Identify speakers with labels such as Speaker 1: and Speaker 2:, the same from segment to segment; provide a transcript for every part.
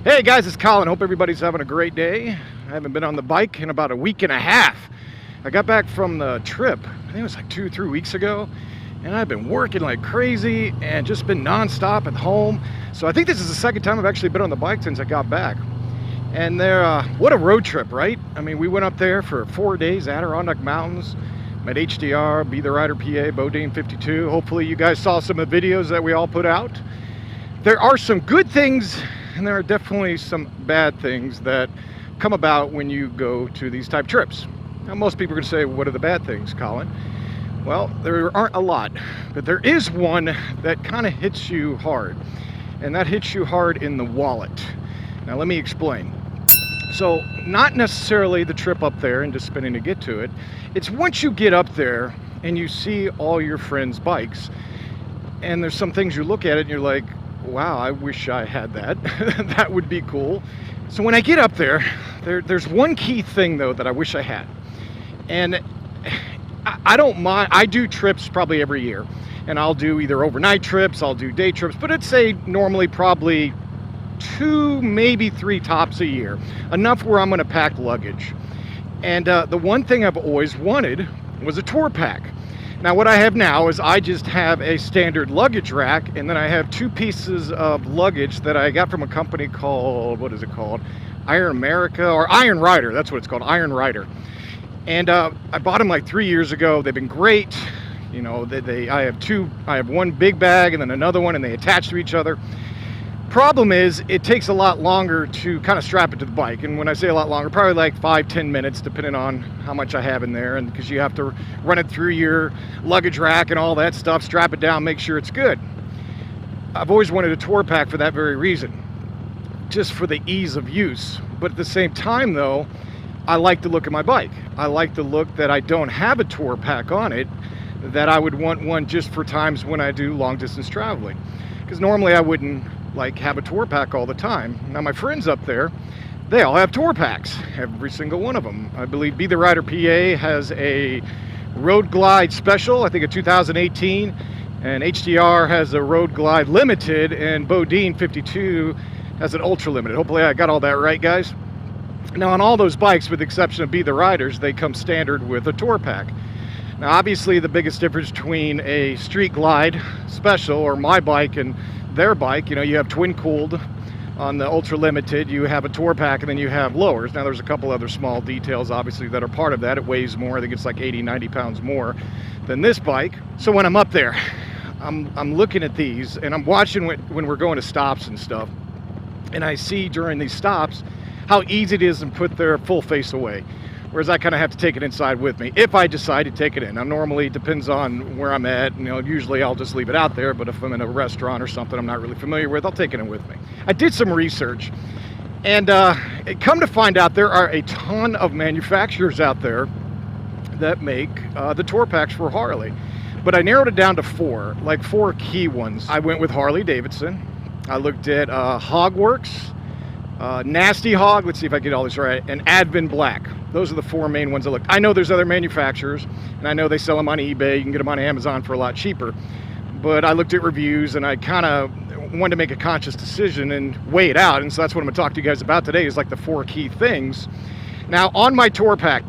Speaker 1: Hey guys, it's Colin. Hope everybody's having a great day. I haven't been on the bike in about a week and a half. I got back from the trip, I think it was like 2-3 weeks ago, and I've been working like crazy and just been non-stop at home. So I think this is the second time I've actually been on the bike since I got back. And what a road trip, right? I mean, we went up there for 4 days, Adirondack Mountains, met HDR, Be the Rider PA, Bodine 52. Hopefully you guys saw some of the videos that we all put out. There are some good things and there are definitely some bad things that come about when you go to these type trips. Now, most people are going to say, what are the bad things, Colin? Well, there aren't a lot, but there is one that kind of hits you hard, and that hits you hard in the wallet. Now, let me explain. So, not necessarily the trip up there and just spending to get to it. It's once you get up there and you see all your friends' bikes, and there's some things you look at it and you're like, wow, I wish I had that. That would be cool. So when I get up there's one key thing though that I wish I had. And I don't mind, I do trips probably every year. And I'll do either overnight trips, I'll do day trips, but I'd say normally probably 2, maybe 3 tops a year. Enough where I'm gonna pack luggage. And the one thing I've always wanted was a tour pack. Now what I have now is I just have a standard luggage rack, and then I have 2 pieces of luggage that I got from a company called, what is it called? Iron America, or Iron Rider, that's what it's called, Iron Rider. And I bought them like 3 years ago. They've been great. You know, I have one big bag and then another one, and they attach to each other. Problem is, it takes a lot longer to kind of strap it to the bike. And when I say a lot longer, probably like 5-10 minutes, depending on how much I have in there. And because you have to run it through your luggage rack and all that stuff, strap it down, make sure it's good. I've always wanted a tour pack for that very reason, just for the ease of use. But at the same time though, I like the look of my bike. I like the look that I don't have a tour pack on it, that I would want one just for times when I do long distance traveling. Because normally I wouldn't like have a tour pack all the time. Now my friends up there, they all have tour packs, every single one of them. I believe Be the Rider PA has a Road Glide Special, I think a 2018, and HDR has a Road Glide Limited, and Bodine 52 has an Ultra Limited. Hopefully I got all that right, guys. Now on all those bikes, with the exception of Be the Riders, they come standard with a tour pack. Now obviously the biggest difference between a Street Glide Special, or my bike, and their bike, you know, you have twin cooled on the Ultra Limited, you have a tour pack, and then you have lowers. Now there's a couple other small details obviously that are part of that. It weighs more, I think it's like 80-90 pounds more than this bike. So when I'm up there, I'm looking at these and I'm watching when we're going to stops and stuff, and I see during these stops how easy it is to put their full face away. Whereas I kind of have to take it inside with me if I decide to take it in. Now normally it depends on where I'm at, you know, usually I'll just leave it out there, but if I'm in a restaurant or something I'm not really familiar with, I'll take it in with me. I did some research, and come to find out there are a ton of manufacturers out there that make the tour packs for Harley. But I narrowed it down to 4 key ones. I went with Harley-Davidson. I looked at HOGWORKZ, Nasty Hog, let's see if I get all this right, and ADVANBLACK. Those are the 4 main ones I looked. I know there's other manufacturers, and I know they sell them on eBay. You can get them on Amazon for a lot cheaper. But I looked at reviews, and I kind of wanted to make a conscious decision and weigh it out. And so that's what I'm going to talk to you guys about today, is like the 4 key things. Now, on my tour pack,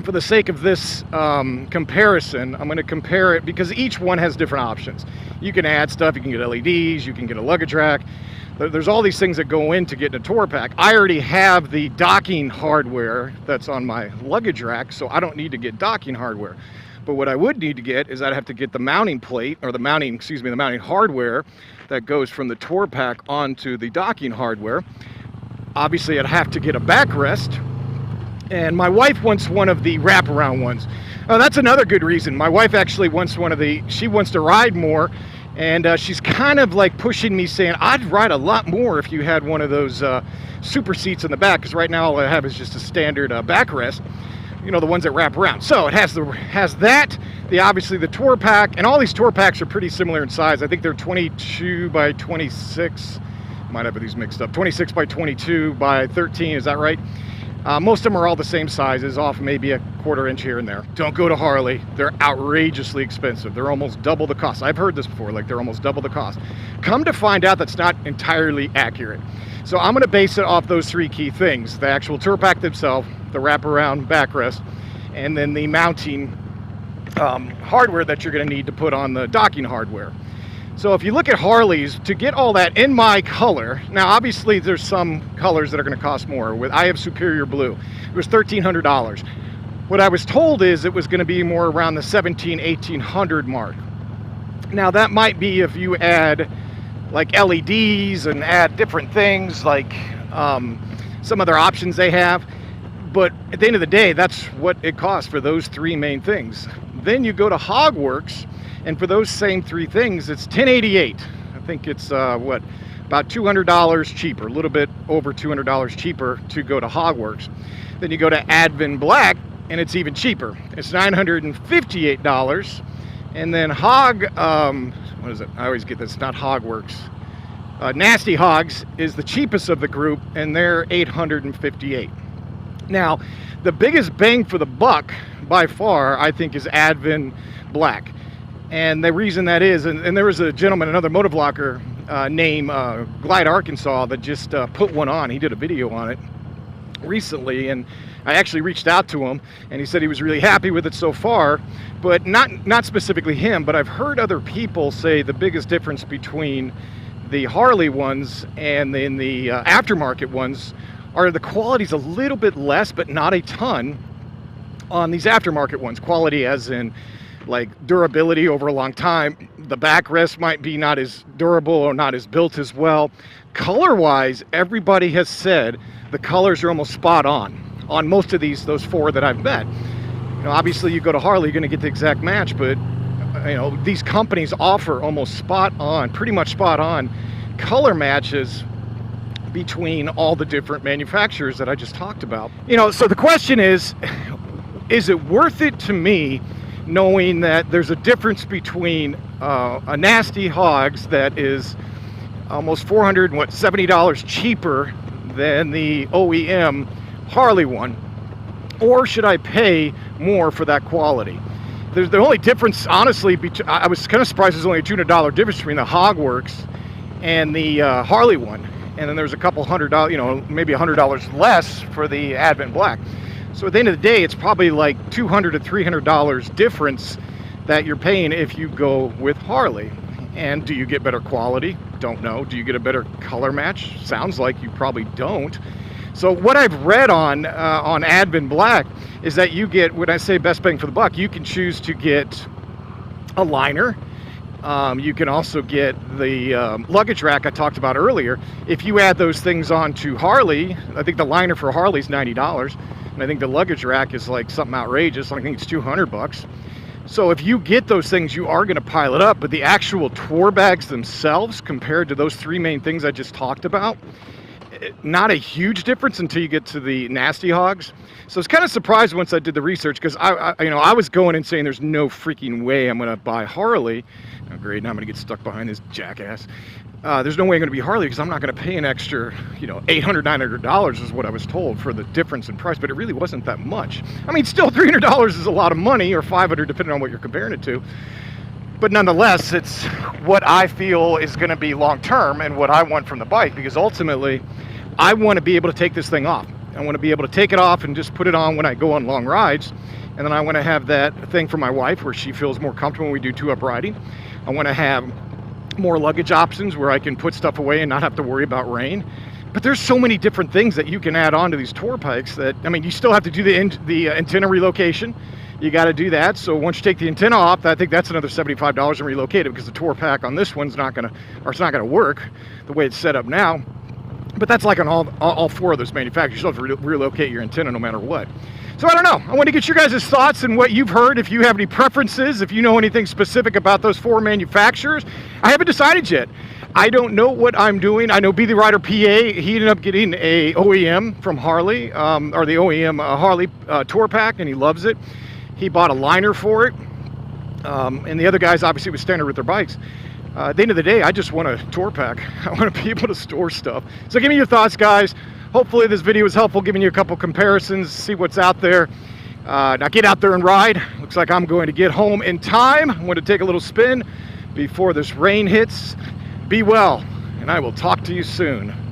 Speaker 1: for the sake of this comparison, I'm going to compare it because each one has different options. You can add stuff, you can get LEDs, you can get a luggage rack. There's all these things that go into getting a tour pack. I already have the docking hardware that's on my luggage rack, so I don't need to get docking hardware. But what I would need to get is I'd have to get the mounting plate, or the mounting hardware that goes from the tour pack onto the docking hardware. Obviously, I'd have to get a backrest, and my wife wants one of the wraparound ones. Oh, that's another good reason. My wife actually wants she wants to ride more. And she's kind of like pushing me, saying, I'd ride a lot more if you had one of those super seats in the back, because right now all I have is just a standard backrest, you know, the ones that wrap around. So it has that, obviously the tour pack, and all these tour packs are pretty similar in size. I think they're 22 by 26, might have these mixed up, 26 by 22 by 13, is that right? Most of them are all the same sizes, off maybe a quarter-inch here and there. Don't go to Harley. They're outrageously expensive. They're almost double the cost. I've heard this before, like they're almost double the cost. Come to find out that's not entirely accurate. So I'm going to base it off those three key things: the actual tour pack themselves, the wraparound backrest, and then the mounting hardware that you're going to need to put on the docking hardware. So if you look at Harleys, to get all that in my color, now obviously there's some colors that are going to cost more. I have Superior Blue. It was $1,300. What I was told is it was going to be more around the $1,700-1,800 mark. Now that might be if you add like LEDs and add different things like some other options they have. But at the end of the day, that's what it costs for those three main things. Then you go to HOGWORKZ, and for those same three things, it's $1,088. I think it's about $200 cheaper, a little bit over $200 cheaper to go to HOGWORKZ. Then you go to ADVANBLACK, and it's even cheaper. It's $958. And then what is it? I always get this, not HOGWORKZ. Nasty Hogs is the cheapest of the group, and they're $858. Now, the biggest bang for the buck by far, I think, is ADVANBLACK. And the reason that is, and there was a gentleman, another motovlogger named Glide Arkansas, that just put one on. He did a video on it recently, and I actually reached out to him, and he said he was really happy with it so far, but not specifically him, but I've heard other people say the biggest difference between the Harley ones and then the aftermarket ones are the quality's a little bit less, but not a ton on these aftermarket ones. Quality as in like durability over a long time. The backrest might be not as durable or not as built as well. Color wise, everybody has said the colors are almost spot on most of those four that I've met. You know, obviously you go to Harley, you're going to get the exact match, but you know, these companies offer almost pretty much spot on color matches between all the different manufacturers that I just talked about. You know, so the question is it worth it to me knowing that there's a difference between a Nasty Hogs that is almost $470 cheaper than the OEM Harley one, or should I pay more for that quality? There's the only difference, honestly, I was kind of surprised there's only a $200 difference between the HOGWORKZ and the Harley one, and then there's a couple $100, you know, maybe $100 less for the ADVANBLACK. So at the end of the day, it's probably like $200 to $300 difference that you're paying if you go with Harley. And do you get better quality? Don't know. Do you get a better color match? Sounds like you probably don't. So what I've read on ADVANBLACK is that you get, when I say best bang for the buck, you can choose to get a liner. You can also get the luggage rack I talked about earlier. If you add those things on to Harley, I think the liner for Harley is $90. And I think the luggage rack is like something outrageous. I think it's $200. So if you get those things, you are going to pile it up. But the actual tour bags themselves, compared to those three main things I just talked about, not a huge difference until you get to the Nasty Hogs. So I was kind of surprised once I did the research, because I was going and saying there's no freaking way I'm going to buy Harley. Oh, great, now I'm going to get stuck behind this jackass. There's no way I'm going to be Harley, because I'm not going to pay an extra, $800, $900 is what I was told for the difference in price, but it really wasn't that much. I mean, still $300 is a lot of money, or $500 depending on what you're comparing it to. But nonetheless, it's what I feel is going to be long term and what I want from the bike, because ultimately I want to be able to take this thing off. I want to be able to take it off and just put it on when I go on long rides. And then I want to have that thing for my wife where she feels more comfortable when we do two-up riding. I want to have more luggage options where I can put stuff away and not have to worry about rain. But there's so many different things that you can add on to these tour bikes that, I mean, you still have to do the antenna relocation. You got to do that. So once you take the antenna off, I think that's another $75 and relocate it, because the tour pack on this one's not going to, or it's not going to work the way it's set up now. But that's like on all four of those manufacturers. You still have to relocate your antenna no matter what. So I don't know. I want to get your guys' thoughts and what you've heard. If you have any preferences, if you know anything specific about those four manufacturers. I haven't decided yet. I don't know what I'm doing. I know Be The Rider PA, he ended up getting a OEM from Harley, or the OEM Harley tour pack, and he loves it. He bought a liner for it. And the other guys obviously was standard with their bikes. At the end of the day, I just want a tour pack. I want to be able to store stuff. So give me your thoughts, guys. hopefully this video is helpful, giving you a couple comparisons, see what's out there. Now get out there and ride. Looks like I'm going to get home in time. I'm going to take a little spin before this rain hits. Be well, and I will talk to you soon.